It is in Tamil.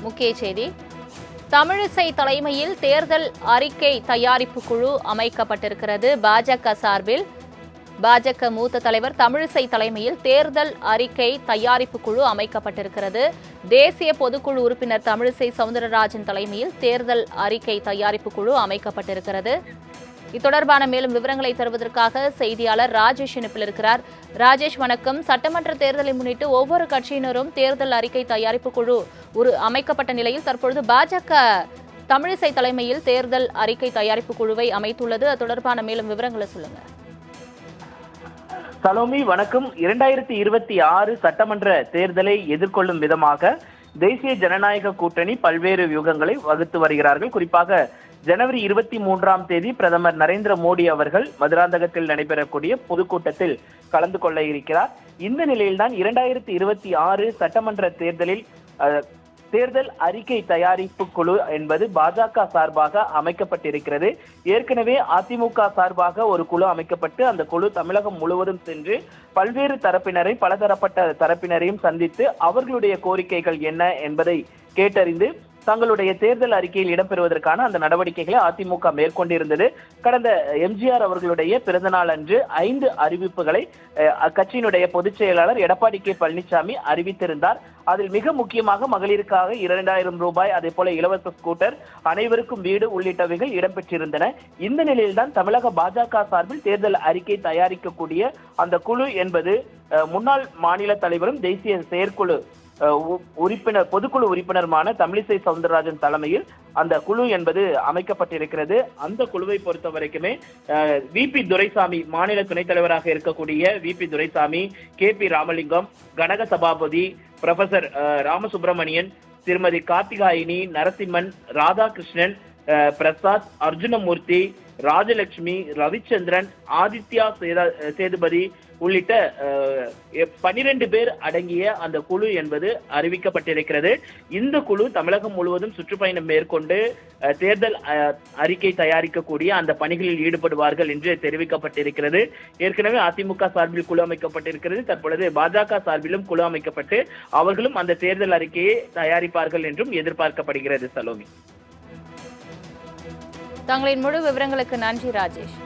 முக்கிய செய்தி. தமிழிசை தலைமையில் தேர்தல் அறிக்கை தயாரிப்பு குழு அமைக்கப்பட்டிருக்கிறது. பாஜக சார்பில் பாஜக மூத்த தலைவர் தமிழிசை தலைமையில் தேர்தல் அறிக்கை தயாரிப்பு குழு அமைக்கப்பட்டிருக்கிறது. தேசிய பொதுக்குழு உறுப்பினர் தமிழிசை சவுந்தரராஜன் தலைமையில் தேர்தல் அறிக்கை தயாரிப்பு குழு அமைக்கப்பட்டிருக்கிறது. இத்தொடர்பான மேலும் விவரங்களை தருவதற்காக செய்தியாளர் ராஜேஷ் இணைப்பில் இருக்கிறார். ராஜேஷ், வணக்கம். சட்டமன்ற தேர்தலை முன்னிட்டு ஒவ்வொரு கட்சியினரும் தேர்தல் அறிக்கை தயாரிப்பு குழு அமைக்கப்பட்ட நிலையில் தற்பொழுது பாஜக தமிழிசை தலைமையில் தேர்தல் அறிக்கை தயாரிப்பு குழுவை அமைத்துள்ளது. அது தொடர்பான மேலும் விவரங்களை சொல்லுங்க. சலோமி, வணக்கம். 2026 சட்டமன்ற தேர்தலை எதிர்கொள்ளும் விதமாக தேசிய ஜனநாயக கூட்டணி பல்வேறு வியூகங்களை வகுத்து வருகிறார்கள். குறிப்பாக ஜனவரி 23ஆம் தேதி பிரதமர் நரேந்திர மோடி அவர்கள் மதுராந்தகத்தில் நடைபெறக்கூடிய பொதுக்கூட்டத்தில் கலந்து கொள்ள இருக்கிறார். இந்த நிலையில்தான் 2026 சட்டமன்ற தேர்தலில் தேர்தல் அறிக்கை தயாரிப்பு குழு என்பது பாஜக சார்பாக அமைக்கப்பட்டிருக்கிறது. ஏற்கனவே அதிமுக சார்பாக ஒரு குழு அமைக்கப்பட்டு அந்த குழு தமிழகம் முழுவதும் சென்று பல்வேறு தரப்பினரை பலதரப்பட்ட தரப்பினரையும் சந்தித்து அவர்களுடைய கோரிக்கைகள் என்ன என்பதை கேட்டறிந்து தங்களுடைய தேர்தல் அறிக்கையில் இடம்பெறுவதற்கான அந்த நடவடிக்கைகளை அதிமுக மேற்கொண்டிருந்தது. கடந்த எம்ஜிஆர் அவர்களுடைய பிறந்தநாள் அன்று 5 அறிவிப்புகளை அக்கட்சியினுடைய பொதுச் செயலாளர் எடப்பாடி கே பழனிசாமி அறிவித்திருந்தார். அதில் மிக முக்கியமாக மகளிருக்காக 2000 ரூபாய், அதே போல இலவச ஸ்கூட்டர், அனைவருக்கும் வீடு உள்ளிட்டவைகள் இடம்பெற்றிருந்தன. இந்த நிலையில்தான் தமிழக பாஜக சார்பில் தேர்தல் அறிக்கை தயாரிக்கக்கூடிய அந்த குழு என்பது முன்னாள் மாநில தலைவரும் தேசிய செயற்குழு உறுப்பினர் பொதுக்குழு உறுப்பினருமான தமிழிசை சவுந்தரராஜன் தலைமையில் அந்த குழு என்பது அமைக்கப்பட்டிருக்கிறது. அந்த குழுவை பொறுத்த வரைக்குமே விபி துரைசாமி, மாநில துணைத் தலைவராக இருக்கக்கூடிய விபி துரைசாமி, KP ராமலிங்கம், கனக சபாபதி, ப்ரொஃபசர் ராமசுப்ரமணியன், திருமதி கார்த்திகாயினி, நரசிம்மன், ராதாகிருஷ்ணன், பிரசாத், அர்ஜுனமூர்த்தி, ராஜலட்சுமி, ரவிச்சந்திரன், ஆதித்யா சேதுபதி உள்ளிட்ட 12 பேர் அடங்கிய அந்த குழு என்பது அறிவிக்கப்பட்டிருக்கிறது. இந்த குழு தமிழகம் முழுவதும் சுற்றுப்பயணம் மேற்கொண்டு தேர்தல் அறிக்கை தயாரிக்கக்கூடிய அந்த பணிகளில் ஈடுபடுவார்கள் என்று தெரிவிக்கப்பட்டிருக்கிறது. ஏற்கனவே அதிமுக சார்பில் குழு அமைக்கப்பட்டிருக்கிறது. தற்பொழுது பாஜக சார்பிலும் குழு அமைக்கப்பட்டு அவர்களும் அந்த தேர்தல் அறிக்கையை தயாரிப்பார்கள் என்றும் எதிர்பார்க்கப்படுகிறது. சலோமி, தங்களின் முழு விவரங்களுக்கு நன்றி ராஜேஷ்.